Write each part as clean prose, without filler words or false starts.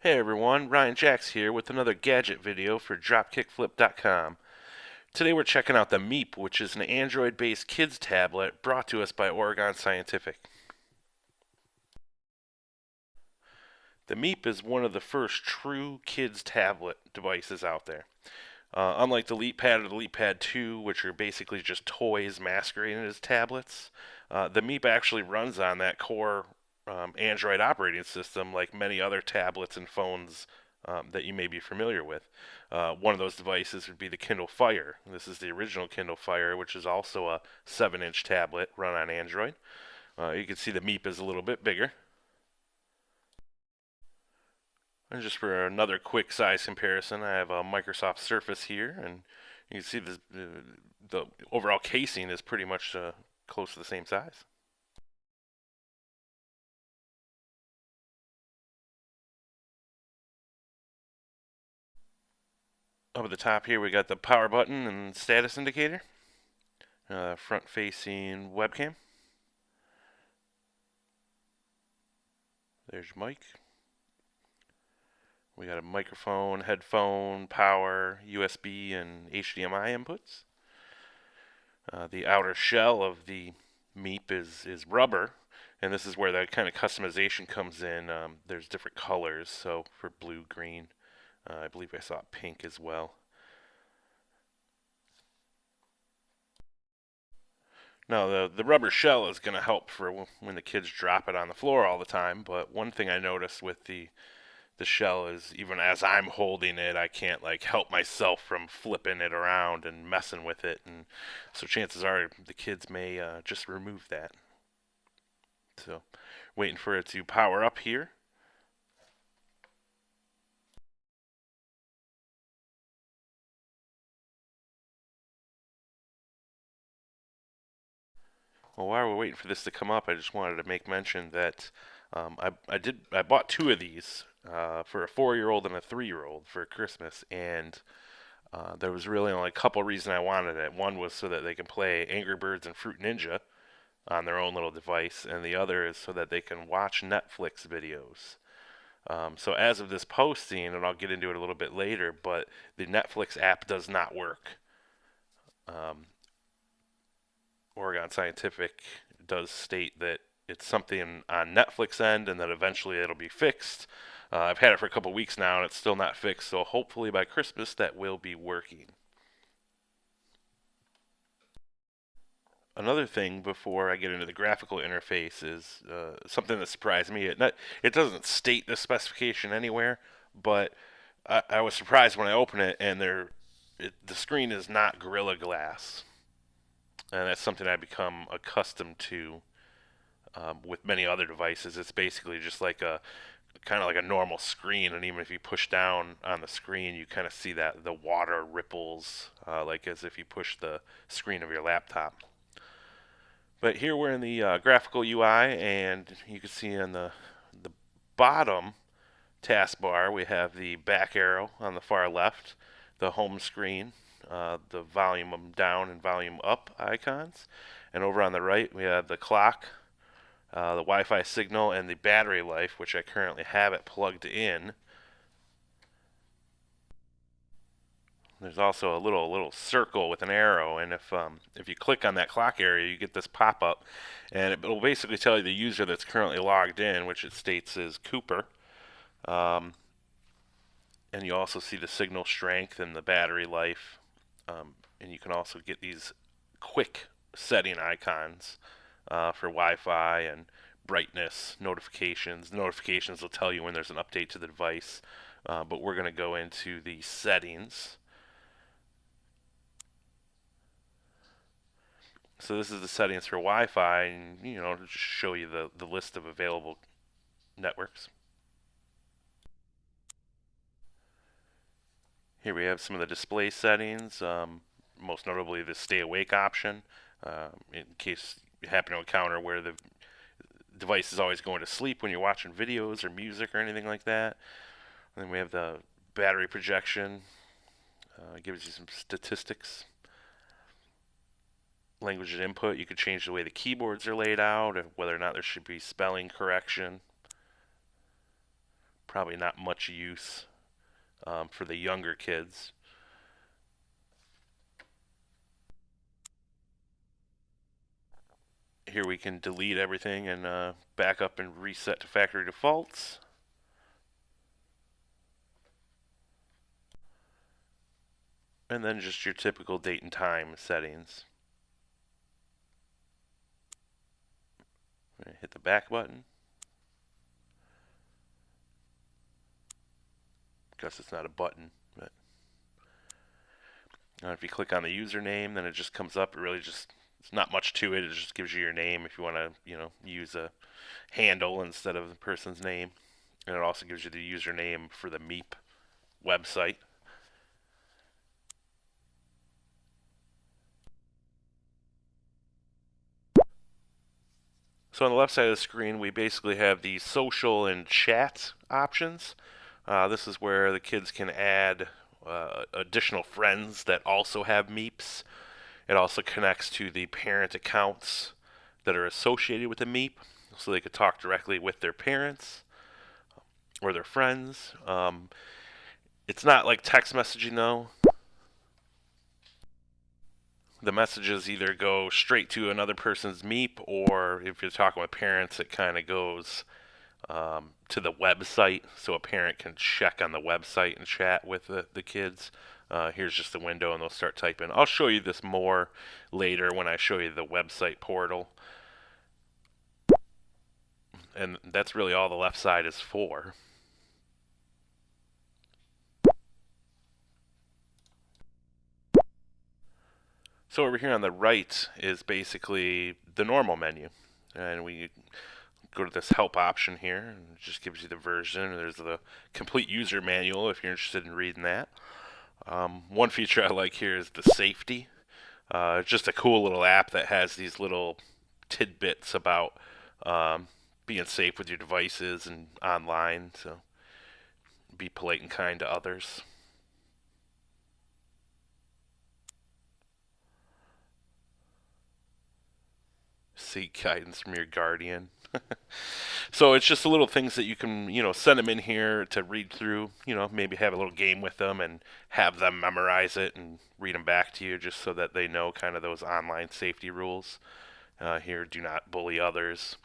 Hey everyone, Ryan Jaxx here with another gadget video for DropKickFlip.com. Today we're checking out the Meep, which is an Android-based kids tablet brought to us by Oregon Scientific. The Meep is one of the first true kids tablet devices out there. Unlike the LeapPad or the LeapPad 2, which are basically just toys masquerading as tablets, the Meep actually runs on that core Android operating system like many other tablets and phones that you may be familiar with. One of those devices would be the Kindle Fire. This is the original Kindle Fire, which is also a 7-inch tablet run on Android. You can see the Meep is a little bit bigger. And just for another quick size comparison, I have a Microsoft Surface here, and you can see the overall casing is pretty much close to the same size. Up at the top here, we got the power button and status indicator, front-facing webcam. There's your mic. We got a microphone, headphone, power, USB, and HDMI inputs. The outer shell of the Meep is rubber, and this is where that kind of customization comes in. There's different colors, so for blue, green, I believe I saw pink as well. Now, the rubber shell is going to help for when the kids drop it on the floor all the time, but one thing I noticed with the shell is even as I'm holding it, I can't like help myself from flipping it around and messing with it, and so chances are the kids may just remove that. So, waiting for it to power up here. Well, while we're waiting for this to come up, I just wanted to make mention that I bought two of these for a 4-year-old and a 3-year-old for Christmas, and there was really only a couple reasons I wanted it. One was so that they can play Angry Birds and Fruit Ninja on their own little device, and the other is so that they can watch Netflix videos. So as of this posting, and I'll get into it a little bit later, but the Netflix app does not work. Um, Oregon Scientific does state that it's something on Netflix end, and that eventually it'll be fixed. I've had it for a couple weeks now, and it's still not fixed. So hopefully by Christmas that will be working. Another thing before I get into the graphical interface is something that surprised me. It doesn't state the specification anywhere, but I was surprised when I opened it and the screen is not Gorilla Glass, and that's something I've become accustomed to with many other devices. It's basically just like a kind of like a normal screen, and even if you push down on the screen, you kind of see that the water ripples, like as if you push the screen of your laptop. But here we're in the graphical UI, and you can see on the bottom taskbar we have the back arrow on the far left, the home screen, the volume down and volume up icons, and over on the right we have the clock, the Wi-Fi signal, and the battery life, which I currently have it plugged in. There's also a little circle with an arrow, and if you click on that clock area, you get this pop-up, and it will basically tell you the user that's currently logged in, which it states is Cooper. Um, and you also see the signal strength and the battery life, and you can also get these quick setting icons for Wi-Fi and brightness, notifications. The notifications will tell you when there's an update to the device, but we're going to go into the settings. So this is the settings for Wi-Fi, and just show you the list of available networks. Here we have some of the display settings, most notably the stay awake option, in case you happen to encounter where the device is always going to sleep when you're watching videos or music or anything like that. And then we have the battery projection, gives you some statistics. Language and input, you could change the way the keyboards are laid out, whether or not there should be spelling correction. probably not much use for the younger kids. Here we can delete everything and back up and reset to factory defaults. And then just your typical date and time settings. Hit the back button. Guess it's not a button, but if you click on the username, then it just comes up. It really just, it's not much to it. It just gives you your name if you want to, use a handle instead of the person's name. And it also gives you the username for the Meep website. So on the left side of the screen, we basically have the social and chat options. This is where the kids can add additional friends that also have Meeps. It also connects to the parent accounts that are associated with the Meep, so they could talk directly with their parents or their friends. It's not like text messaging though. The messages either go straight to another person's Meep, or if you're talking with parents, it kind of goes to the website, so a parent can check on the website and chat with the kids. Here's just the window, and they'll start typing. I'll show you this more later when I show you the website portal. And that's really all the left side is for. So over here on the right is basically the normal menu. And we go to this help option here, and it just gives you the version. There's the complete user manual if you're interested in reading that. One feature I like here is the safety. It's just a cool little app that has these little tidbits about being safe with your devices and online. So be polite and kind to others. Seek guidance from your guardian. So it's just the little things that you can, send them in here to read through, maybe have a little game with them and have them memorize it and read them back to you just so that they know kind of those online safety rules. Here, do not bully others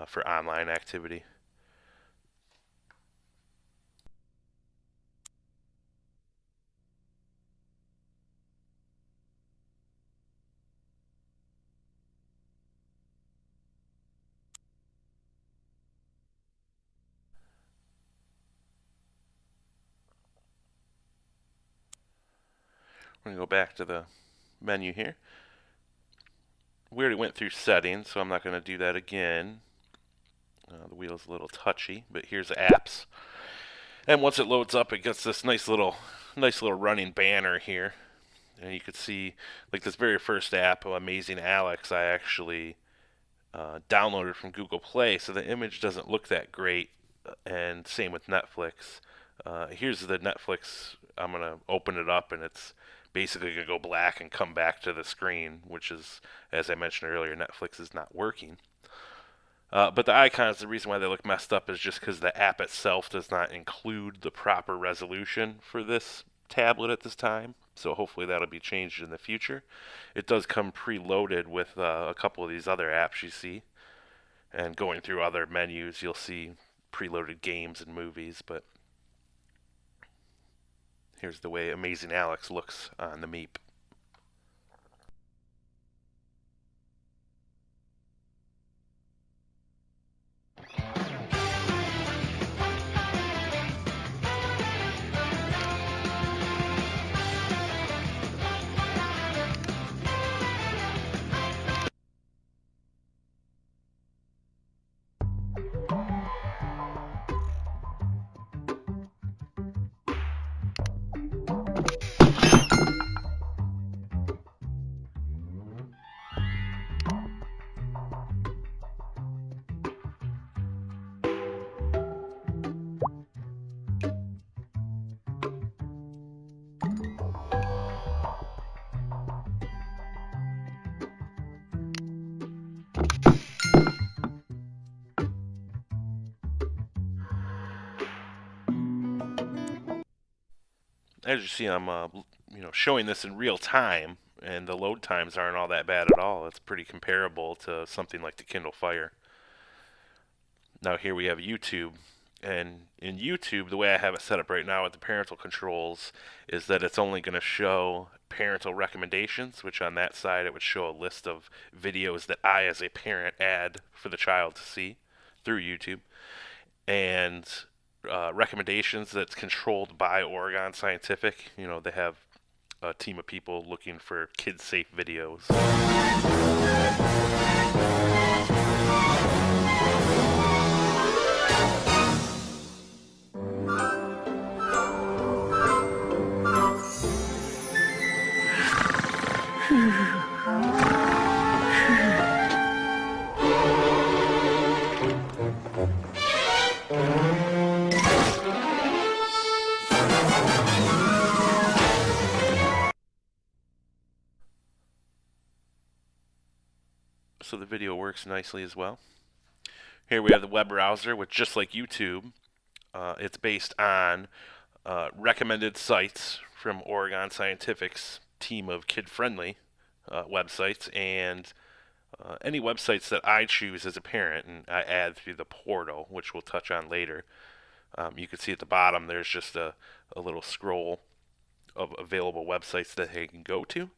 for online activity. We're going to go back to the menu here. We already went through settings, so I'm not going to do that again. The wheel's a little touchy, but here's apps. And once it loads up, it gets this nice little running banner here. And you could see, like this very first app, Amazing Alex, I actually downloaded from Google Play, so the image doesn't look that great. And same with Netflix. Here's the Netflix. I'm going to open it up, and it's basically going to go black and come back to the screen, which is, as I mentioned earlier, Netflix is not working. But the icons, the reason why they look messed up is just because the app itself does not include the proper resolution for this tablet at this time. So hopefully that'll be changed in the future. It does come preloaded with a couple of these other apps you see. And going through other menus, you'll see preloaded games and movies. But here's the way Amazing Alex looks on the Meep. as you see, I'm showing this in real time, and the load times aren't all that bad at all. It's pretty comparable to something like the Kindle Fire. Now here we have YouTube, and in YouTube, the way I have it set up right now with the parental controls is that it's only going to show parental recommendations, which on that side it would show a list of videos that I, as a parent, add for the child to see through YouTube, and recommendations that's controlled by Oregon Scientific. They have a team of people looking for kid-safe videos. So the video works nicely as well. Here we have the web browser, which, just like YouTube, it's based on recommended sites from Oregon Scientific's team of kid-friendly websites, and any websites that I choose as a parent and I add through the portal, which we'll touch on later. You can see at the bottom there's just a little scroll of available websites that they can go to.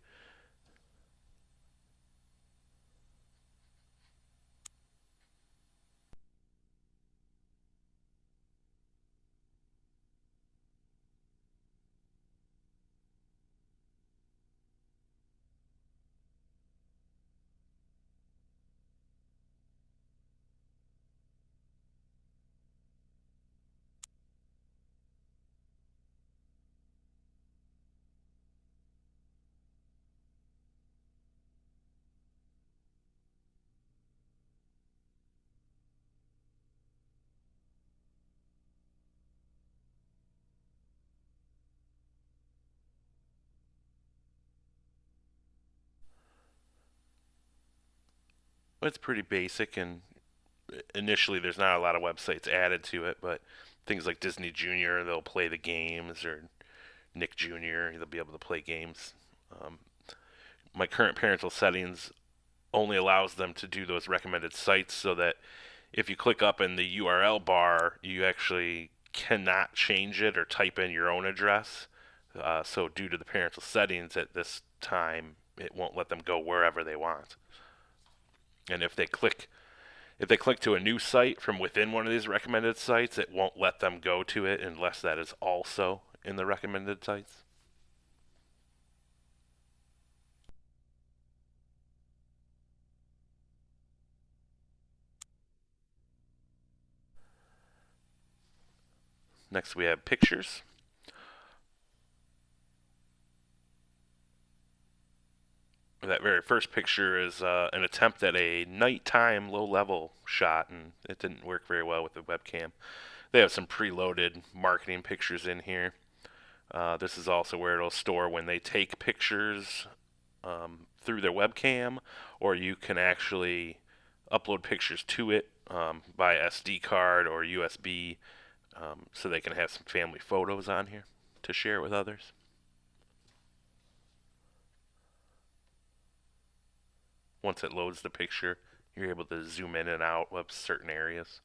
It's pretty basic, and initially there's not a lot of websites added to it, but things like Disney Junior, they'll play the games, or Nick Jr., they'll be able to play games. Um, my current parental settings only allows them to do those recommended sites, so that if you click up in the URL bar, you actually cannot change it or type in your own address. So due to the parental settings at this time, it won't let them go wherever they want. And if they click to a new site from within one of these recommended sites, it won't let them go to it unless that is also in the recommended sites. Next, we have pictures. That very first picture is an attempt at a nighttime low-level shot, and it didn't work very well with the webcam. They have some preloaded marketing pictures in here. This is also where it'll store when they take pictures through their webcam, or you can actually upload pictures to it by SD card or USB, so they can have some family photos on here to share with others. Once it loads the picture, you're able to zoom in and out of certain areas.